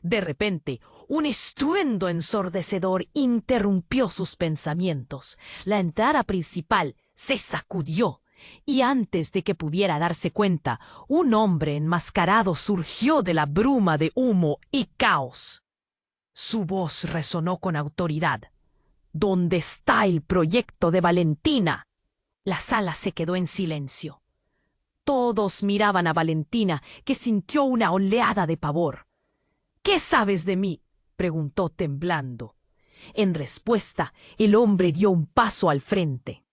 De repente, un estruendo ensordecedor interrumpió sus pensamientos. La entrada principal se sacudió, y antes de que pudiera darse cuenta, un hombre enmascarado surgió de la bruma de humo y caos. Su voz resonó con autoridad. «¿Dónde está el proyecto de Valentina?». La sala se quedó en silencio. Todos miraban a Valentina, que sintió una oleada de pavor. «¿Qué sabes de mí?», preguntó temblando. En respuesta, el hombre dio un paso al frente.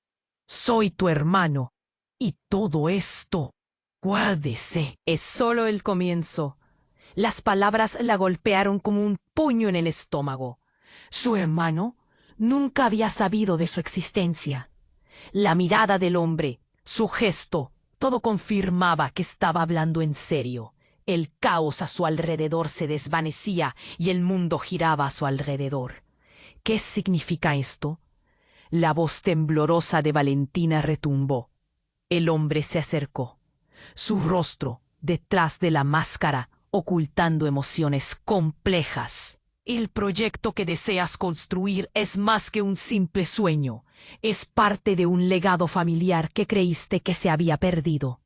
«Soy tu hermano, y todo esto, guárdese, es solo el comienzo». Las palabras la golpearon como un puño en el estómago. Su hermano nunca había sabido de su existencia. La mirada del hombre, su gesto, todo confirmaba que estaba hablando en serio. El caos a su alrededor se desvanecía y el mundo giraba a su alrededor. ¿Qué significa esto? La voz temblorosa de Valentina retumbó. El hombre se acercó. Su rostro, detrás de la máscara, ocultando emociones complejas. «El proyecto que deseas construir es más que un simple sueño. Es parte de un legado familiar que creíste que se había perdido».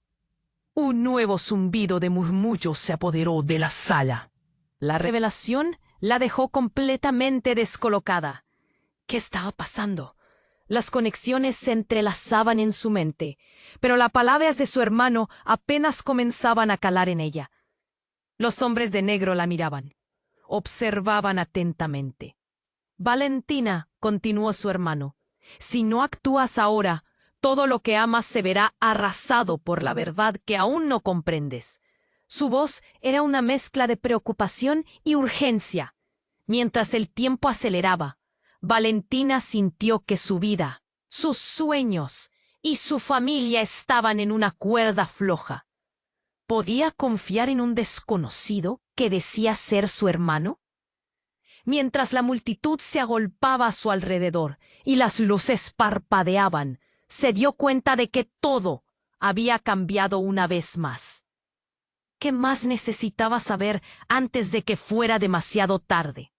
Un nuevo zumbido de murmullos se apoderó de la sala. La revelación la dejó completamente descolocada. ¿Qué estaba pasando? Las conexiones se entrelazaban en su mente, pero las palabras de su hermano apenas comenzaban a calar en ella. Los hombres de negro la miraban, observaban atentamente. Valentina, continuó su hermano, si no actúas ahora, todo lo que amas se verá arrasado por la verdad que aún no comprendes. Su voz era una mezcla de preocupación y urgencia. Mientras el tiempo aceleraba, Valentina sintió que su vida, sus sueños y su familia estaban en una cuerda floja. ¿Podía confiar en un desconocido que decía ser su hermano? Mientras la multitud se agolpaba a su alrededor y las luces parpadeaban, se dio cuenta de que todo había cambiado una vez más. ¿Qué más necesitaba saber antes de que fuera demasiado tarde?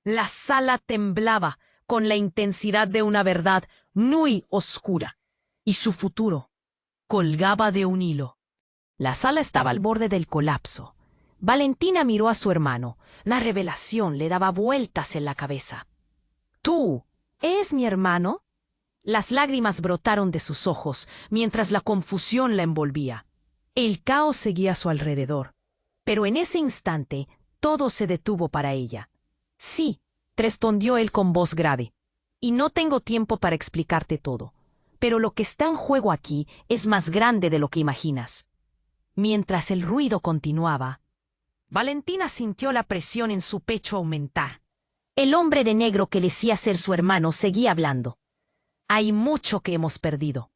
La sala temblaba con la intensidad de una verdad muy oscura, y su futuro colgaba de un hilo. La sala estaba al borde del colapso. Valentina miró a su hermano. La revelación le daba vueltas en la cabeza. ¿Tú eres mi hermano? Las lágrimas brotaron de sus ojos mientras la confusión la envolvía. El caos seguía a su alrededor, pero en ese instante todo se detuvo para ella. Sí, respondió él con voz grave, y no tengo tiempo para explicarte todo, pero lo que está en juego aquí es más grande de lo que imaginas. Mientras el ruido continuaba, Valentina sintió la presión en su pecho aumentar. El hombre de negro que decía ser su hermano seguía hablando. Hay mucho que hemos perdido.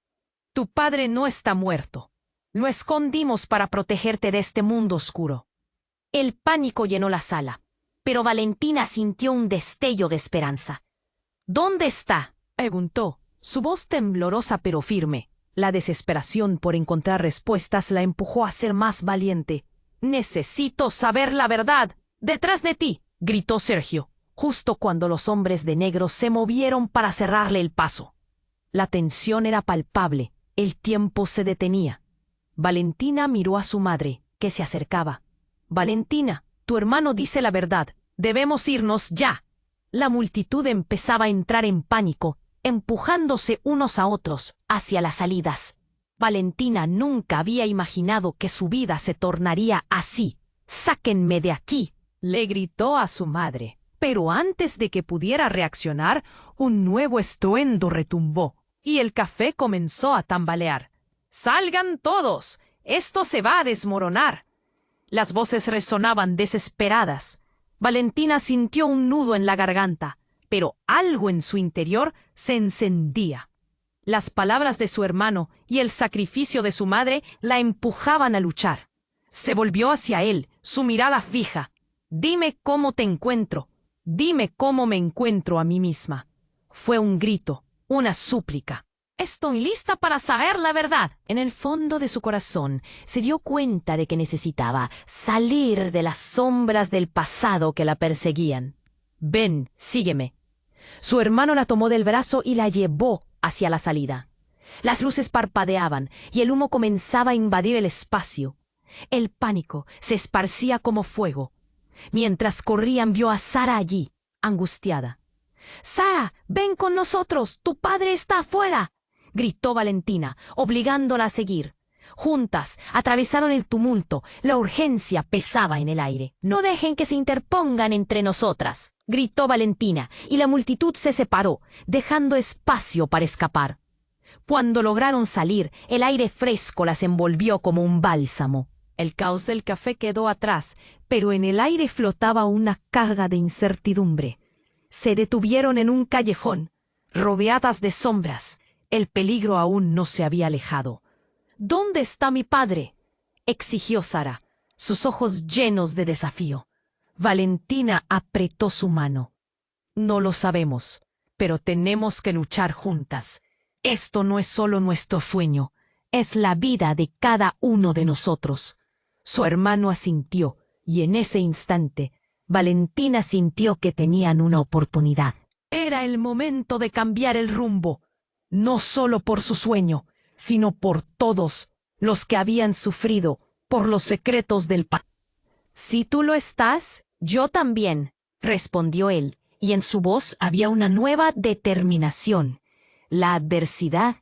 Tu padre no está muerto. Lo escondimos para protegerte de este mundo oscuro. El pánico llenó la sala, pero Valentina sintió un destello de esperanza. ¿Dónde está?, preguntó, su voz temblorosa pero firme. La desesperación por encontrar respuestas la empujó a ser más valiente. «Necesito saber la verdad. ¡Detrás de ti!», gritó Sergio, justo cuando los hombres de negro se movieron para cerrarle el paso. La tensión era palpable. El tiempo se detenía. Valentina miró a su madre, que se acercaba. «Valentina, tu hermano dice la verdad. Debemos irnos ya». La multitud empezaba a entrar en pánico, empujándose unos a otros hacia las salidas. Valentina nunca había imaginado que su vida se tornaría así. «¡Sáquenme de aquí!», le gritó a su madre. Pero antes de que pudiera reaccionar, un nuevo estruendo retumbó, y el café comenzó a tambalear. «¡Salgan todos! ¡Esto se va a desmoronar!». Las voces resonaban desesperadas. Valentina sintió un nudo en la garganta, pero algo en su interior se encendía. Las palabras de su hermano y el sacrificio de su madre la empujaban a luchar. Se volvió hacia él, su mirada fija. «Dime cómo te encuentro. Dime cómo me encuentro a mí misma». Fue un grito, una súplica. «Estoy lista para saber la verdad». En el fondo de su corazón se dio cuenta de que necesitaba salir de las sombras del pasado que la perseguían. «Ven, sígueme». Su hermano la tomó del brazo y la llevó hacia la salida. Las luces parpadeaban y el humo comenzaba a invadir el espacio. El pánico se esparcía como fuego. Mientras corrían vio a Sara allí, angustiada. «Sara, ven con nosotros, tu padre está afuera», gritó Valentina, obligándola a seguir. Juntas atravesaron el tumulto. La urgencia pesaba en el aire. «No dejen que se interpongan entre nosotras», gritó Valentina, y la multitud se separó, dejando espacio para escapar. Cuando lograron salir, el aire fresco las envolvió como un bálsamo. El caos del café quedó atrás, pero en el aire flotaba una carga de incertidumbre. Se detuvieron en un callejón, rodeadas de sombras. El peligro aún no se había alejado. «¿Dónde está mi padre?», exigió Sara, sus ojos llenos de desafío. Valentina apretó su mano. «No lo sabemos, pero tenemos que luchar juntas. Esto no es solo nuestro sueño, es la vida de cada uno de nosotros». Su hermano asintió, y en ese instante, Valentina sintió que tenían una oportunidad. Era el momento de cambiar el rumbo, no solo por su sueño, sino por todos los que habían sufrido por los secretos del pasado. Si tú lo estás, yo también, respondió él, y en su voz había una nueva determinación. La adversidad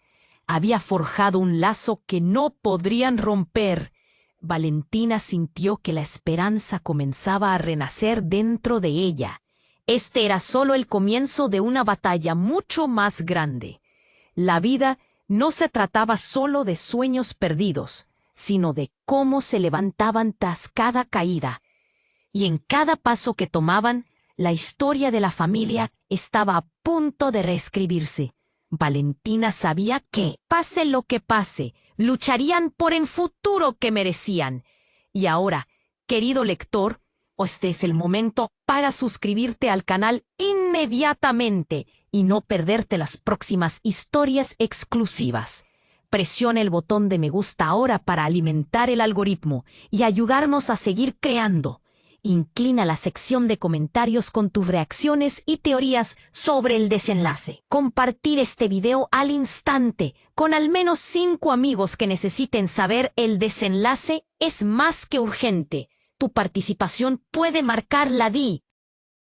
había forjado un lazo que no podrían romper. Valentina sintió que la esperanza comenzaba a renacer dentro de ella. Este era solo el comienzo de una batalla mucho más grande. La vida no se trataba solo de sueños perdidos, sino de cómo se levantaban tras cada caída. Y en cada paso que tomaban, la historia de la familia estaba a punto de reescribirse. Valentina sabía que, pase lo que pase, lucharían por el futuro que merecían. Y ahora, querido lector, este es el momento para suscribirte al canal inmediatamente y no perderte las próximas historias exclusivas. Presiona el botón de me gusta ahora para alimentar el algoritmo y ayudarnos a seguir creando. Inclina la sección de comentarios con tus reacciones y teorías sobre el desenlace. Compartir este video al instante con al menos 5 amigos que necesiten saber el desenlace es más que urgente. Tu participación puede marcar la